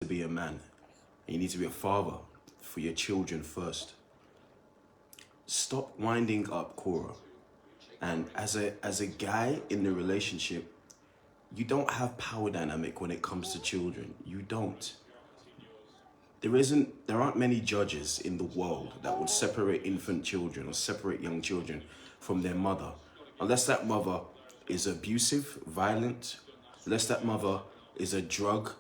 to be a man. And you need to be a father for your children first. Stop winding up Korra. And as a guy in the relationship, you don't have power dynamic when it comes to children. You don't. There aren't many judges in the world that would separate infant children or separate young children from their mother. Unless that mother is abusive, violent, unless that mother is a drug,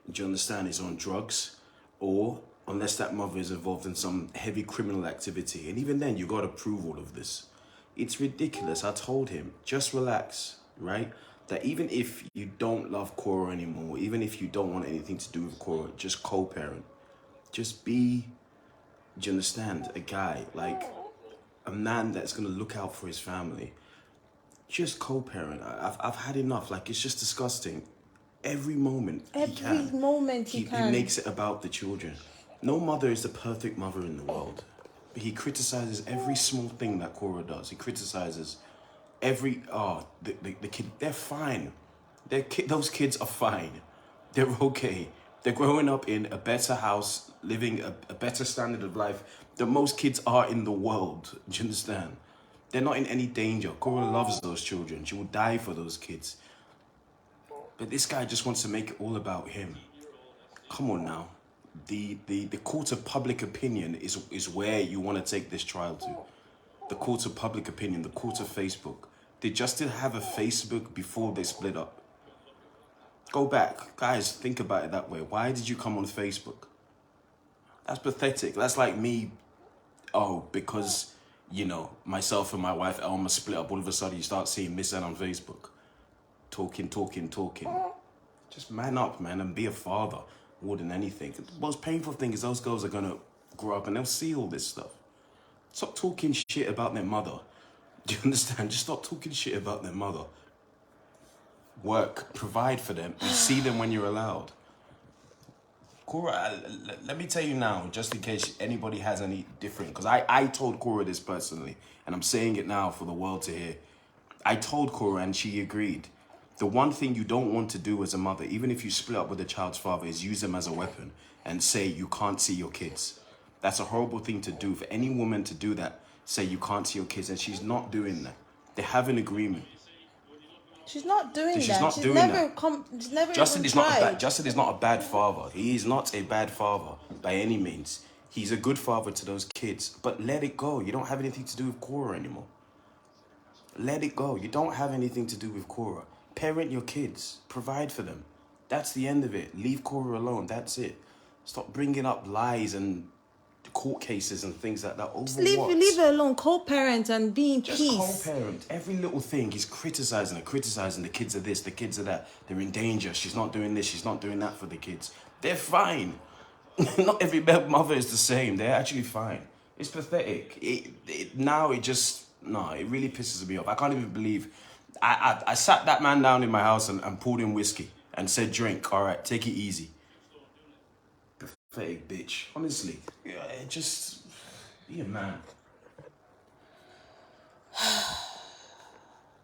do you understand, is on drugs, or unless that mother is involved in some heavy criminal activity. And even then, you got to prove all of this. It's ridiculous. I told him, just relax, right? That even if you don't love Korra anymore, even if you don't want anything to do with Korra, just co-parent. Just be, do you understand, a guy, like a man that's going to look out for his family. Just co-parent. I've had enough. Like, it's just disgusting. Every moment he makes it about the children. No mother is the perfect mother in the world. But he criticizes every small thing that Korra does. He criticizes every, the kid, they're fine. Those kids are fine. They're okay. They're growing up in a better house, living a better standard of life than most kids are in the world. Do you understand? They're not in any danger. Korra loves those children. She will die for those kids. But this guy just wants to make it all about him. Come on now. The court of public opinion is where you want to take this trial to. The court of public opinion, the court of Facebook. Did Justin have a Facebook before they split up? Go back. Guys, think about it that way. Why did you come on Facebook? That's pathetic. That's like me, because, you know, myself and my wife Elma split up. All of a sudden you start seeing Miss Ann on Facebook. Talking. Just man up, man, and be a father more than anything. The most painful thing is those girls are going to grow up and they'll see all this stuff. Stop talking shit about their mother. Do you understand? Just stop talking shit about their mother. Work, provide for them, and see them when you're allowed. Korra, let me tell you now, just in case anybody has any different, because I told Korra this personally, and I'm saying it now for the world to hear. I told Korra and she agreed. The one thing you don't want to do as a mother, even if you split up with a child's father, is use them as a weapon and say you can't see your kids. That's a horrible thing to do. For any woman to do that, say you can't see your kids, and she's not doing that. They have an agreement. She's not doing that. She's She's never Justin even is tried. Justin is not a bad father. He is not a bad father by any means. He's a good father to those kids. But let it go. You don't have anything to do with Korra anymore. Let it go. You don't have anything to do with Korra. Parent your kids. Provide for them. That's the end of it. Leave Korra alone. That's it. Stop bringing up lies and court cases and things like that. Just leave her alone. Co-parent and be in peace. Just co-parent. Every little thing, he's criticizing the kids are this, the kids are that. They're in danger. She's not doing this. She's not doing that for the kids. They're fine. Not every mother is the same. They're actually fine. It's pathetic. It really pisses me off. I can't even believe. I sat that man down in my house and poured him whiskey and said, drink. All right, take it easy. Pathetic bitch. Honestly. Yeah, just be a man.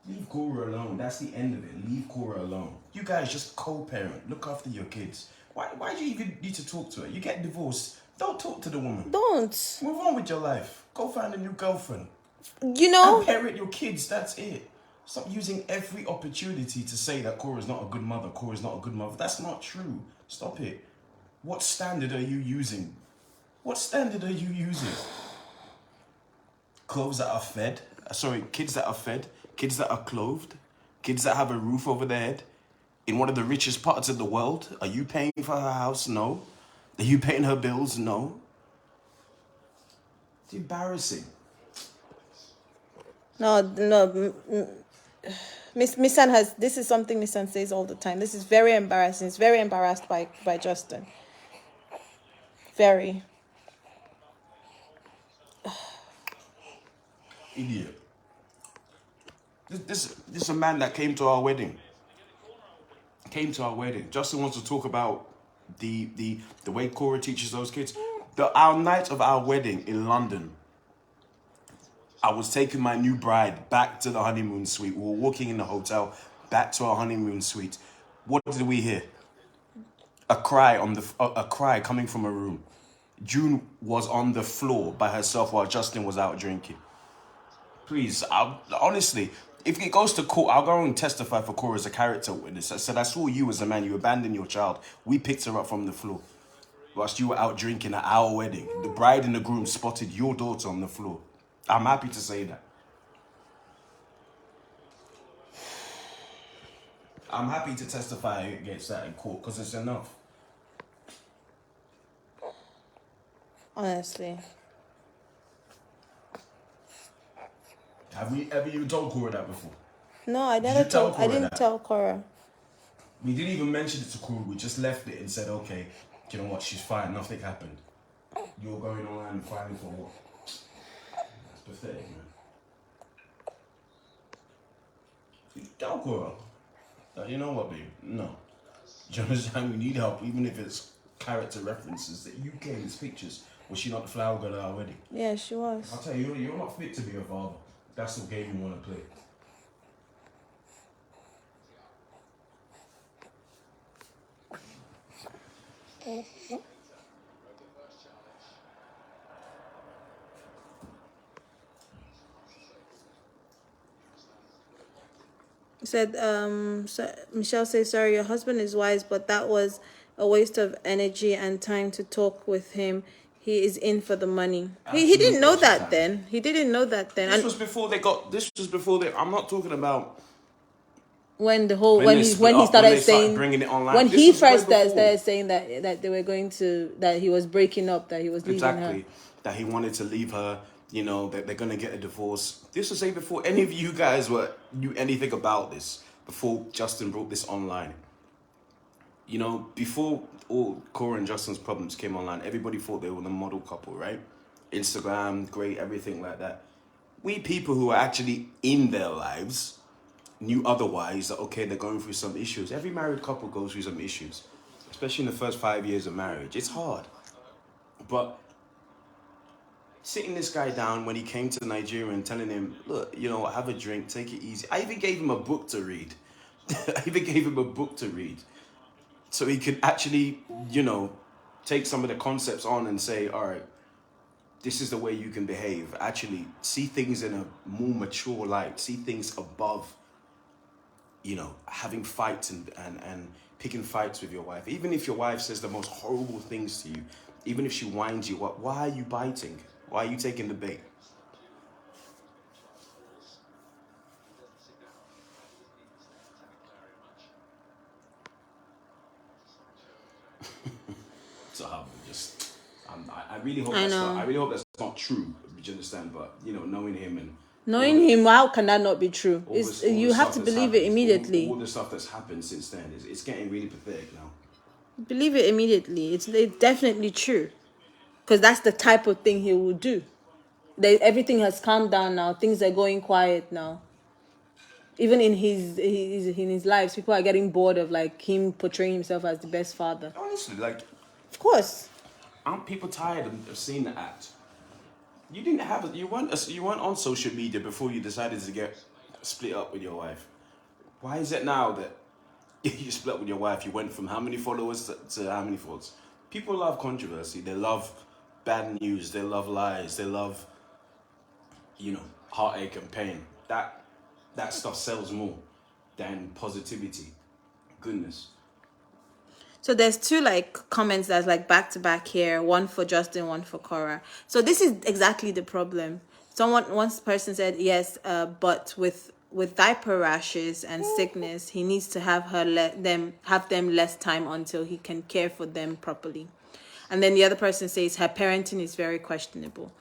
Leave Korra alone. That's the end of it. Leave Korra alone. You guys just co-parent. Look after your kids. Why do you even need to talk to her? You get divorced. Don't talk to the woman. Don't. Move on with your life. Go find a new girlfriend. You know? And parent your kids. That's it. Stop using every opportunity to say that Korra's not a good mother. Korra's not a good mother. That's not true. Stop it. What standard are you using? What standard are you using? Kids that are fed, kids that are clothed, kids that have a roof over their head, in one of the richest parts of the world. Are you paying for her house? No. Are you paying her bills? No. It's embarrassing. No. Miss Ann this is something Miss Ann says all the time. This is very embarrassing. It's very embarrassed by Justin. Very. Idiot. This is a man that came to our wedding. Justin wants to talk about the way Korra teaches those kids. Our night of our wedding in London, I was taking my new bride back to the honeymoon suite. We were walking in the hotel back to our honeymoon suite. What did we hear? a cry a cry coming from a room. June was on the floor by herself while Justin was out drinking. Please, honestly, if it goes to court, I'll go and testify for Korra as a character witness. I said, I saw you as a man, you abandoned your child. We picked her up from the floor whilst you were out drinking at our wedding. The bride and the groom spotted your daughter on the floor. I'm happy to say that. I'm happy to testify against that in court because it's enough. Honestly. Have we ever even told Korra that before? No, I never told. I didn't tell Korra. We didn't even mention it to Korra. We just left it and said, okay, you know what? She's fine. Nothing happened. You're going online and fighting for what? That's pathetic, man. Tell Korra. You know what, babe? No. Do you understand? We need help, even if it's character references that you gave as pictures. Was she not the flower girl at our wedding? Yeah, she was. I'll tell you, you're not fit to be a father. That's the game you want to play. Said, so Michelle says, sorry, your husband is wise, but that was a waste of energy and time to talk with him. He is in for the money. He didn't know that then. He didn't know that then. This was before they. I'm not talking about when he started saying bringing it online. When he first started saying that they were going to, that he was breaking up, that he was leaving her. That he wanted to leave her. You know, that they're gonna get a divorce. This was saying before any of you guys knew anything about this. Before Justin brought this online. You know, before all Korra and Justin's problems came online, everybody thought they were the model couple, right? Instagram, great, everything like that. We people who are actually in their lives knew otherwise, that okay, they're going through some issues. Every married couple goes through some issues, especially in the first 5 years of marriage. It's hard. But sitting this guy down when he came to Nigeria and telling him, look, you know, have a drink, take it easy. I even gave him a book to read. So he could actually, you know, take some of the concepts on and say, all right, this is the way you can behave. Actually, see things in a more mature light. See things above, you know, having fights and picking fights with your wife. Even if your wife says the most horrible things to you, even if she whines you, why are you biting? Why are you taking the bait? So I really hope that's not true. Do you understand? But you know, knowing him, how can that not be true? You have to believe it immediately. All the stuff that's happened since then it's getting really pathetic now. Believe it immediately. It's definitely true, because that's the type of thing he will do. Everything has calmed down now. Things are going quiet now. Even in his lives, people are getting bored of like him portraying himself as the best father. Honestly, like, of course, aren't people tired of seeing the act? You weren't on social media before you decided to get split up with your wife. Why is it now that you split up with your wife? You went from how many followers to how many followers? People love controversy. They love bad news. They love lies. They love, you know, heartache and pain. That stuff sells more than positivity. Goodness. So there's two like comments that's like back to back here. One for Justin, one for Korra. So this is exactly the problem. One person said yes, but with diaper rashes and sickness, he needs to have them less time until he can care for them properly. And then the other person says her parenting is very questionable.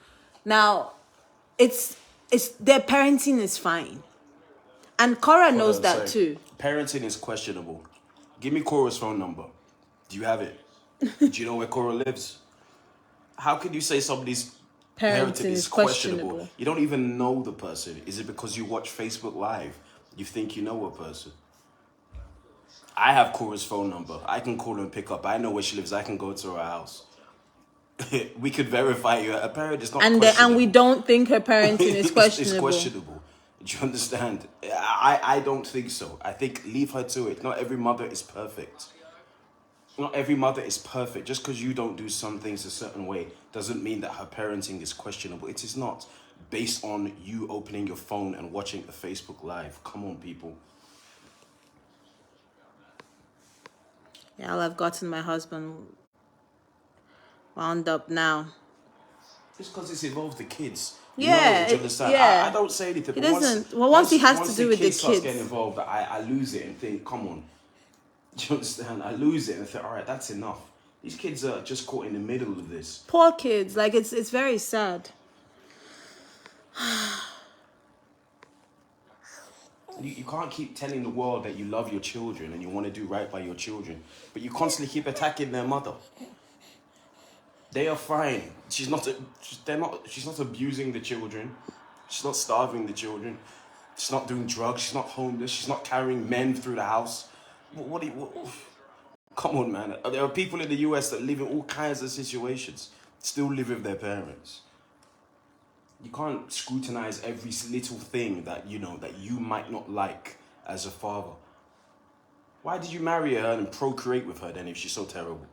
Now, it's their parenting is fine. And Korra knows that too. Parenting is questionable. Give me Korra's phone number. Do you have it? Do you know where Korra lives? How can you say somebody's parenting is questionable? You don't even know the person. Is it because you watch Facebook Live? You think you know a person? I have Korra's phone number. I can call her and pick up. I know where she lives. I can go to her house. We could verify her parent is not questionable. And we don't think her parenting is questionable. It's questionable. Do you understand? I don't think so. I think leave her to it. Not every mother is perfect. Not every mother is perfect. Just because you don't do some things a certain way doesn't mean that her parenting is questionable. It is not based on you opening your phone and watching a Facebook Live. Come on, people. Yeah, I'll have gotten my husband wound up now. Just because it's involved the kids. You know, Yeah, do you understand? yeah. I don't say anything, He but doesn't. Well, once he has to do with the starts getting kids. involved, I lose it and think, come on. Do you understand? I lose it and think, all right, that's enough. These kids are just caught in the middle of this. Poor kids. Like, it's very sad. You can't keep telling the world that you love your children and you want to do right by your children, but you constantly keep attacking their mother. They are fine. She's not abusing the children. She's not starving the children. She's not doing drugs. She's not homeless. She's not carrying men through the house. Come on, man. There are people in the US that live in all kinds of situations, still live with their parents. You can't scrutinize every little thing that you might not like as a father. Why did you marry her and procreate with her then if she's so terrible?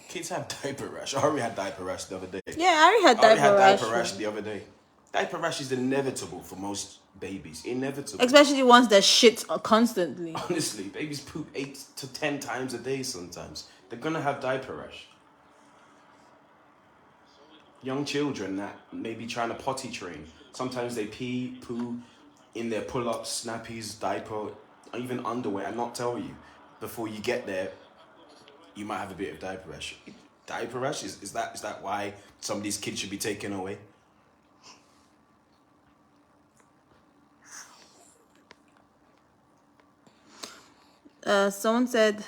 Kids have diaper rash. I already had diaper rash the other day. Yeah, I already had I already had diaper diaper rash. rash the other day. Diaper rash is inevitable for most babies. Inevitable. Especially the ones that shit constantly. Honestly, babies poop 8 to 10 times a day sometimes. They're gonna have diaper rash. Young children that may be trying to potty train. Sometimes they pee, poo in their pull-ups, snappies, diaper, or even underwear and not tell you. Before you get there, you might have a bit of diaper rash. Diaper rash? Is that why some of these kids should be taken away? Someone said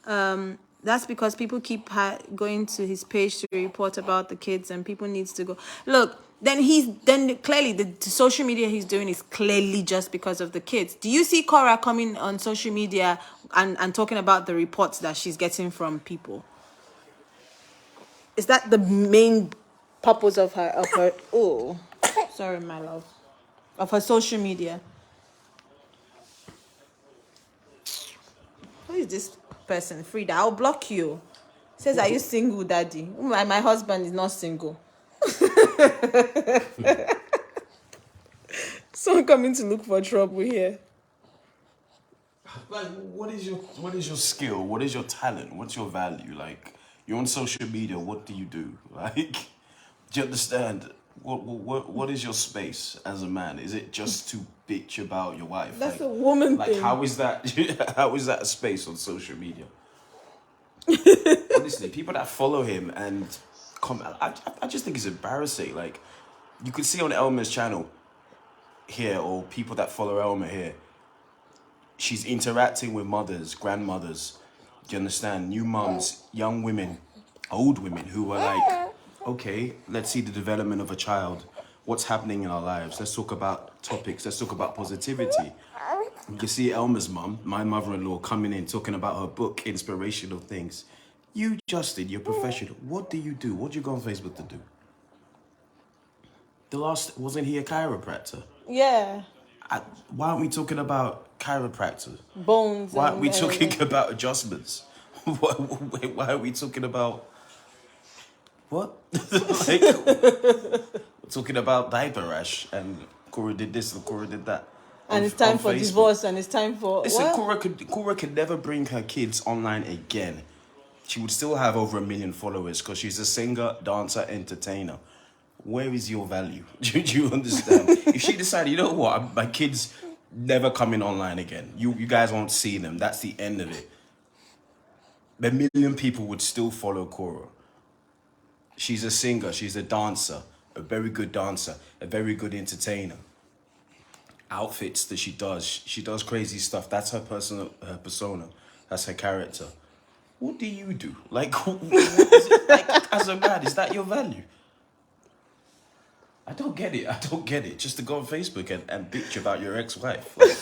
that's because people keep going to his page to report about the kids, and people needs to go look. Then clearly the social media he's doing is clearly just because of the kids. Do you see Korra coming on social media and talking about the reports that she's getting from people? Is that the main purpose of her oh sorry my love, of her social media? Who is this person? Frida, I'll block you. Says, are you single, daddy? My husband is not single. Someone coming to look for trouble here. Like, what is your skill? What is your talent? What's your value? Like, you're on social media. What do you do? Like, do you understand? What is your space as a man? Is it just to bitch about your wife? That's like, a woman like, thing. how is that? How is that a space on social media? Honestly, people that follow him and comment, I just think it's embarrassing. Like, you could see on Elma's channel here, or people that follow Elma here, she's interacting with mothers, grandmothers, do you understand? New mums, young women, old women who are like, okay, let's see the development of a child. What's happening in our lives? Let's talk about topics. Let's talk about positivity. You can see Elma's mum, my mother-in-law, coming in, talking about her book, inspirational things. You, Justin, you're professional. What do you do? What do you go on Facebook to do? Wasn't he a chiropractor? Yeah. Why aren't we talking about chiropractor? Bones. Why aren't we talking about adjustments? Why are we talking about what? Like, we're talking about diaper rash and Korra did this and Korra did that. And it's time for divorce and it's time for... Listen, what? Korra could never bring her kids online again. She would still have over 1 million followers because she's a singer, dancer, entertainer. Where is your value? Do you understand? If she decided, you know what, my kids never coming online again. You guys won't see them. That's the end of it. 1 million people would still follow Korra. She's a singer. She's a dancer. A very good dancer. A very good entertainer. Outfits that she does crazy stuff. That's her persona. That's her character. What do you do? Like, what is it, like, as a man, is that your value? I don't get it. I don't get it. Just to go on Facebook and bitch about your ex-wife. Like,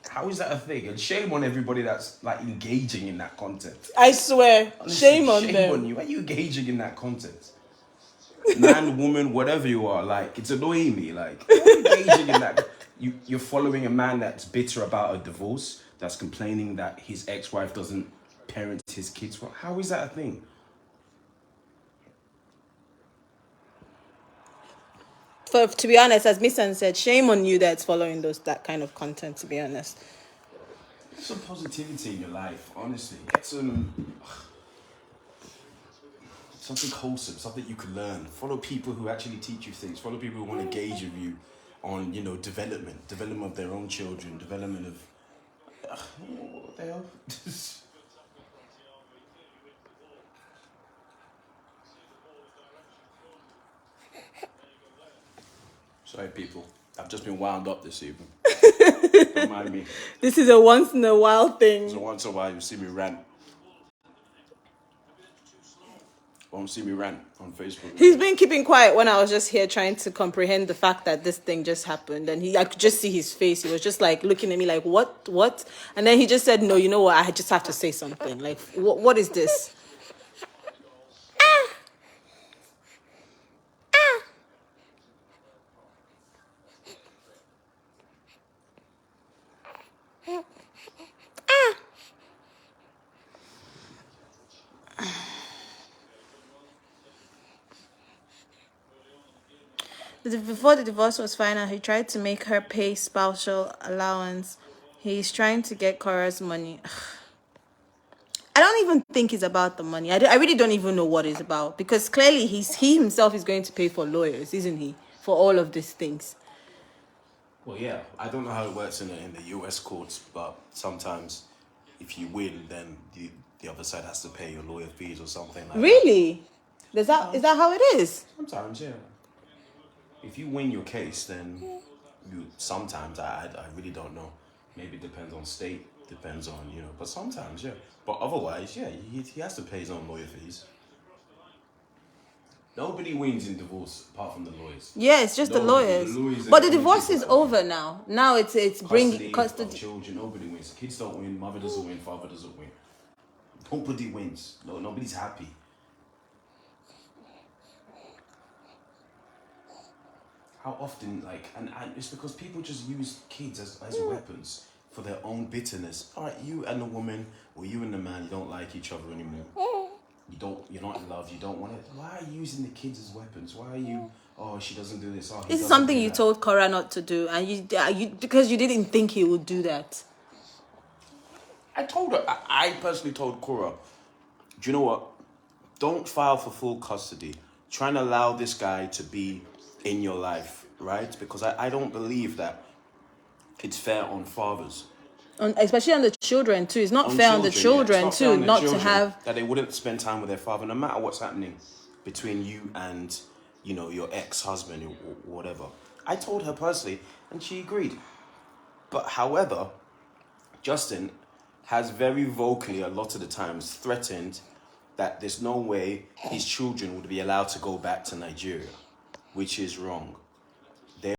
how is that a thing? And shame on everybody that's like engaging in that content. I swear, Honestly, shame on shame them. on you. Why are you engaging in that content? Man, woman, whatever you are, like, it's annoying me. Like, why are you engaging in that? You're following a man that's bitter about a divorce, that's complaining that his ex-wife doesn't parent his kids. How is that a thing? To be honest, as Misan said, shame on you that's following that kind of content, to be honest. Get some positivity in your life, honestly. Get something wholesome, something you can learn. Follow people who actually teach you things. Follow people who want to engage with you on, development of their own children, development of... what the hell? Sorry, people. I've just been wound up this evening. Don't mind me. This is a once in a while thing. So once in a while, you see me rant. Won't see me rant on Facebook. He's been keeping quiet when I was just here trying to comprehend the fact that this thing just happened. And I could just see his face. He was just like looking at me like, what? And then he just said, no, you know what? I just have to say something. Like, what is this? Before the divorce was final, he tried to make her pay spousal allowance. He's trying to get Korra's money. I don't even think it's about the money. I really don't even know what it's about. Because clearly he himself is going to pay for lawyers, isn't he? For all of these things. Well, yeah. I don't know how it works in the US courts, but sometimes if you win, then the other side has to pay your lawyer fees or something like that. Really? Is that how it is? Sometimes, yeah. If you win your case, then sometimes, I really don't know. Maybe it depends on state, depends on, but sometimes, yeah. But otherwise, yeah, he has to pay his own lawyer fees. Nobody wins in divorce apart from the lawyers. Yeah, it's just the lawyers. But the divorce is over now. Now it's bringing custody of children. Nobody wins. Kids don't win. Mother doesn't win. Father doesn't win. Nobody wins. No, nobody's happy. How often, and it's because people just use kids as weapons for their own bitterness. All right, you and the woman, or you and the man, you don't like each other anymore. You're not in love. You don't want it. Why are you using the kids as weapons? Why are you? Oh, she doesn't do this. Oh, this is something you told Korra not to do, and you because you didn't think he would do that. I told her. I personally told Korra, do you know what? Don't file for full custody. Try and allow this guy to be in your life, right? Because I don't believe that it's fair on fathers. Especially on the children too. It's not fair on the children too, not to have... That they wouldn't spend time with their father, no matter what's happening between you and, your ex-husband or whatever. I told her personally, and she agreed. But however, Justin has very vocally, a lot of the times, threatened that there's no way his children would be allowed to go back to Nigeria, which is wrong.